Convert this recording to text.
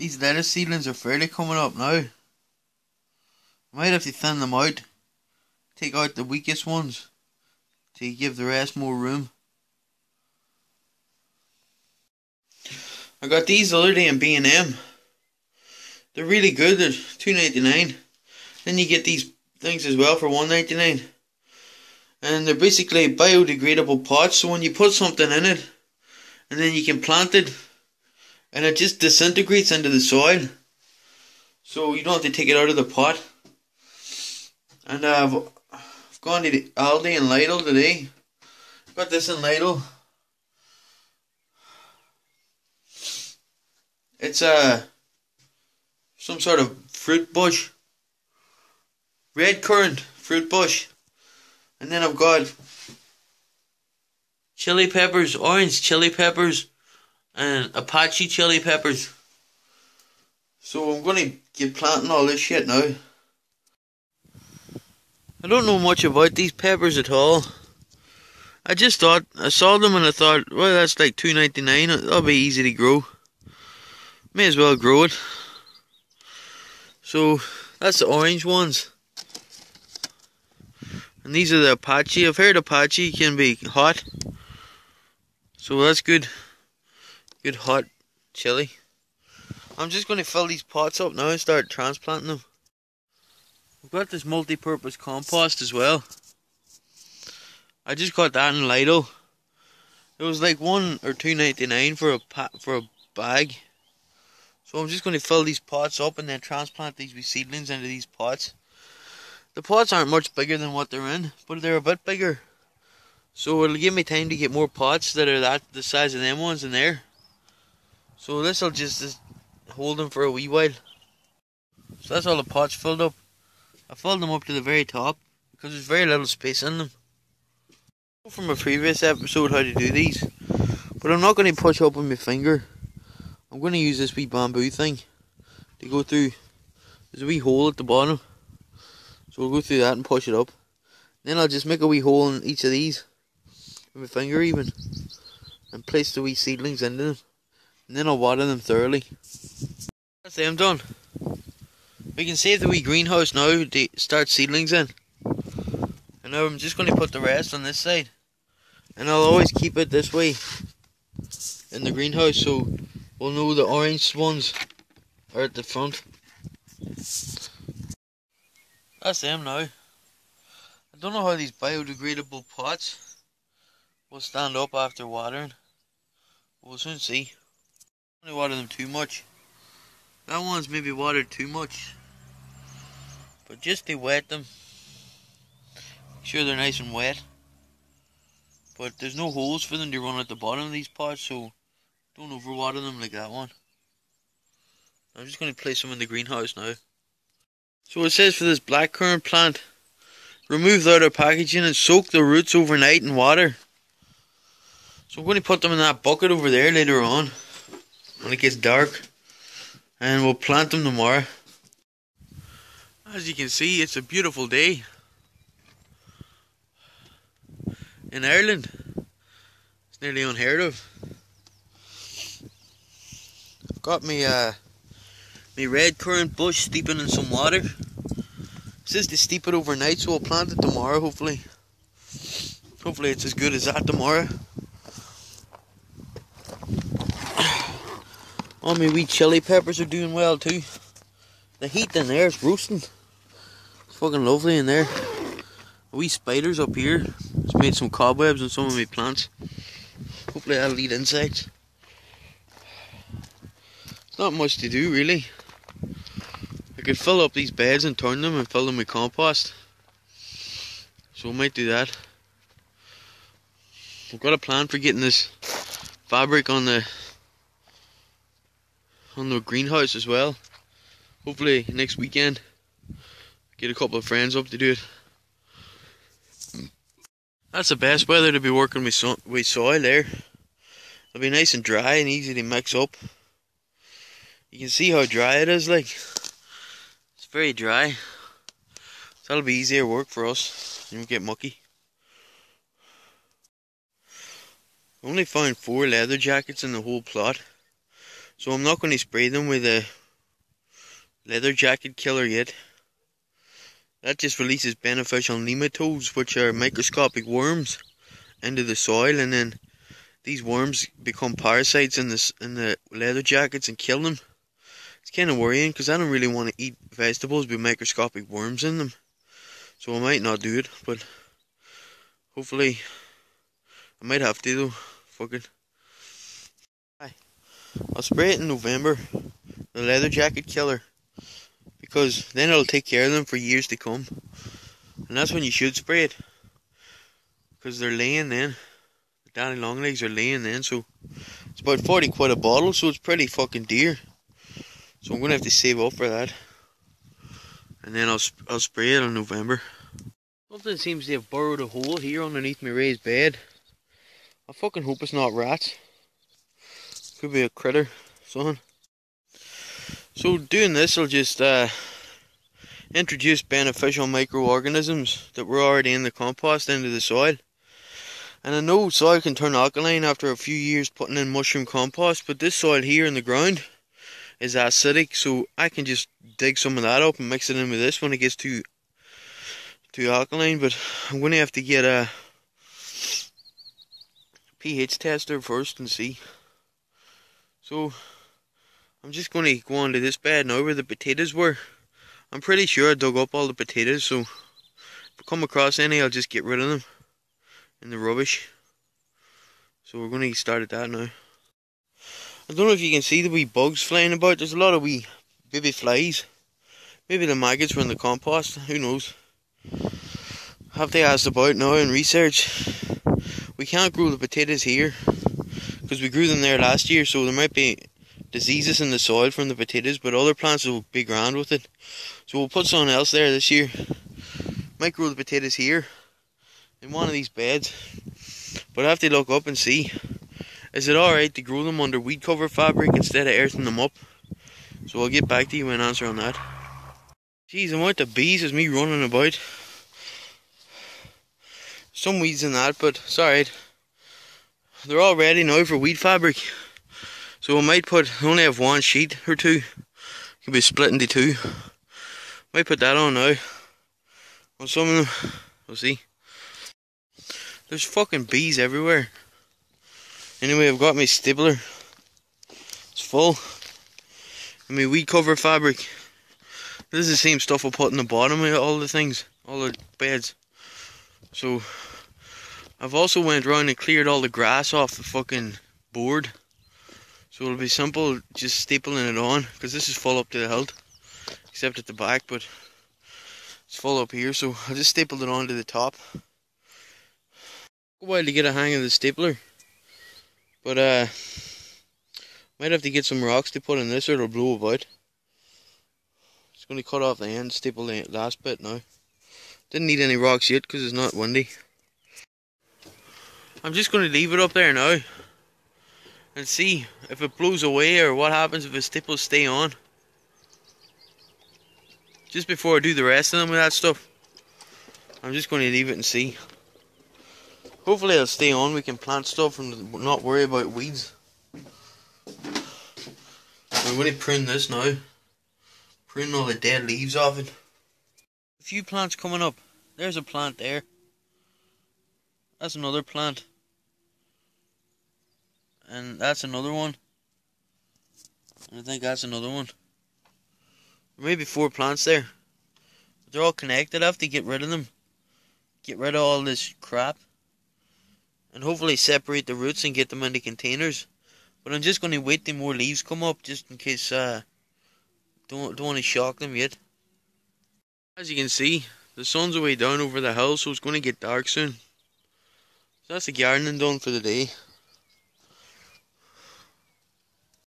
These lettuce seedlings are fairly coming up now. I might have to thin them out. Take out the weakest ones to give the rest more room. I got these the other day in B&M. They're really good. They're $2.99. Then you get these things as well for $1.99. And they're basically biodegradable pots. So when you put something in it, and then you can plant it, and it just disintegrates into the soil. So you don't have to take it out of the pot. And I've gone to the Aldi and Lidl today. Got this in Lidl. It's some sort of fruit bush. Red currant fruit bush. And then I've got chili peppers, orange chili peppers, and Apache chili peppers. So I'm going to get planting all this shit now. I don't know much about these peppers at all. I just thought, I saw them and I thought, well, that's like $2.99. That'll be easy to grow. May as well grow it. So that's the orange ones. And these are the Apache. I've heard Apache can be hot. So that's good. Good hot chili. I'm just going to fill these pots up now and start transplanting them. I've got this multi-purpose compost as well. I just got that in Lidl. It was like $1 or $2.99 for a bag. So I'm just going to fill these pots up and then transplant these wee seedlings into these pots. The pots aren't much bigger than what they're in, but they're a bit bigger. So it'll give me time to get more pots that are the size of them ones in there. So this will just hold them for a wee while. So that's all the pots filled up. I filled them up to the very top because there's very little space in them. From a previous episode how to do these, but I'm not going to push up with my finger. I'm going to use this wee bamboo thing to go through. There's a wee hole at the bottom, so we'll go through that and push it up. Then I'll just make a wee hole in each of these with my finger even, and place the wee seedlings into them, and then I'll water them thoroughly. That's them done. We can save the wee greenhouse now to start seedlings in. And now I'm just going to put the rest on this side. And I'll always keep it this way in the greenhouse so we'll know the orange ones are at the front. That's them now. I don't know how these biodegradable pots will stand up after watering. We'll soon see. I don't water them too much. That one's maybe watered too much. But just to wet them, make sure they're nice and wet. But there's no holes for them to run at the bottom of these pots, so don't overwater them like that one. I'm just going to place them in the greenhouse now. So it says for this blackcurrant plant, remove the outer packaging and soak the roots overnight in water. So I'm going to put them in that bucket over there later on when it gets dark, and we'll plant them tomorrow. As you can see, it's a beautiful day in Ireland. It's nearly unheard of. I've got me red currant bush steeping in some water. It says to steep it overnight, so I'll plant it tomorrow hopefully. Hopefully it's as good as that tomorrow. All my wee chili peppers are doing well too. The heat in there is roasting. It's fucking lovely in there. Wee spiders up here. It's made some cobwebs on some of my plants. Hopefully that'll eat insects. It's not much to do really. I could fill up these beds and turn them and fill them with compost. So I might do that. I've got a plan for getting this fabric on the greenhouse as well. Hopefully next weekend get a couple of friends up to do it. That's the best weather to be working with soil there. It'll be nice and dry and easy to mix up. You can see how dry it is, like. It's very dry. So that'll be easier work for us. You won't get mucky. I only found 4 leather jackets in the whole plot. So I'm not going to spray them with a leather jacket killer yet. That just releases beneficial nematodes, which are microscopic worms, into the soil, and then these worms become parasites in the leather jackets and kill them. It's kind of worrying because I don't really want to eat vegetables with microscopic worms in them. So I might not do it, but hopefully I might have to though. Fuck it. I'll spray it in November, the leather jacket killer, because then it'll take care of them for years to come. And that's when you should spray it, because they're laying then. The daddy longlegs are laying then, so it's about 40 quid a bottle, so it's pretty fucking dear. So I'm going to have to save up for that. And then I'll spray it in November. Something seems to have burrowed a hole here underneath my raised bed. I fucking hope it's not rats. Could be a critter, something. So doing this will just introduce beneficial microorganisms that were already in the compost into the soil. And I know soil can turn alkaline after a few years putting in mushroom compost, but this soil here in the ground is acidic, so I can just dig some of that up and mix it in with this when it gets too alkaline. But I'm going to have to get a pH tester first and see. So I'm just going to go onto this bed now where the potatoes were. I'm pretty sure I dug up all the potatoes, so if I come across any, I'll just get rid of them in the rubbish. So we're going to start at that now. I don't know if you can see the wee bugs flying about. There's a lot of wee baby flies. Maybe the maggots were in the compost, who knows. Have they asked about now in research? We can't grow the potatoes here because we grew them there last year, so there might be diseases in the soil from the potatoes, but other plants will be grand with it. So we'll put something else there this year. Might grow the potatoes here in one of these beds, but I have to look up and see, is it alright to grow them under weed cover fabric instead of earthing them up? So I'll get back to you with an answer on that. Jeez, the amount of bees is me running about. Some weeds in that, but it's alright. They're all ready now for weed fabric. So I might only have one sheet or two. It could be split into two. Might put that on now. On some of them, we'll see. There's fucking bees everywhere. Anyway, I've got my stapler. It's full. And my weed cover fabric. This is the same stuff I put in the bottom of all the things, all the beds. So I've also went around and cleared all the grass off the fucking board. So it'll be simple just stapling it on, because this is full up to the hilt, except at the back, but it's full up here, so I just stapled it onto the top. Took a while to get a hang of the stapler, but might have to get some rocks to put in this or it'll blow about. Just going to cut off the end, staple the last bit now. Didn't need any rocks yet because it's not windy. I'm just going to leave it up there now and see if it blows away or what happens if the staples stay on. Just before I do the rest of them with that stuff, I'm just going to leave it and see. Hopefully it'll stay on, we can plant stuff and not worry about weeds. I'm going to prune this now. Prune all the dead leaves off it. A few plants coming up. There's a plant there. That's another plant. And that's another one. And I think that's another one. There may be 4 plants there. But they're all connected. I have to get rid of them. Get rid of all this crap. And hopefully separate the roots and get them into containers. But I'm just going to wait till more leaves come up, just in case don't want to shock them yet. As you can see, the sun's way down over the hill, so it's going to get dark soon. So that's the gardening done for the day.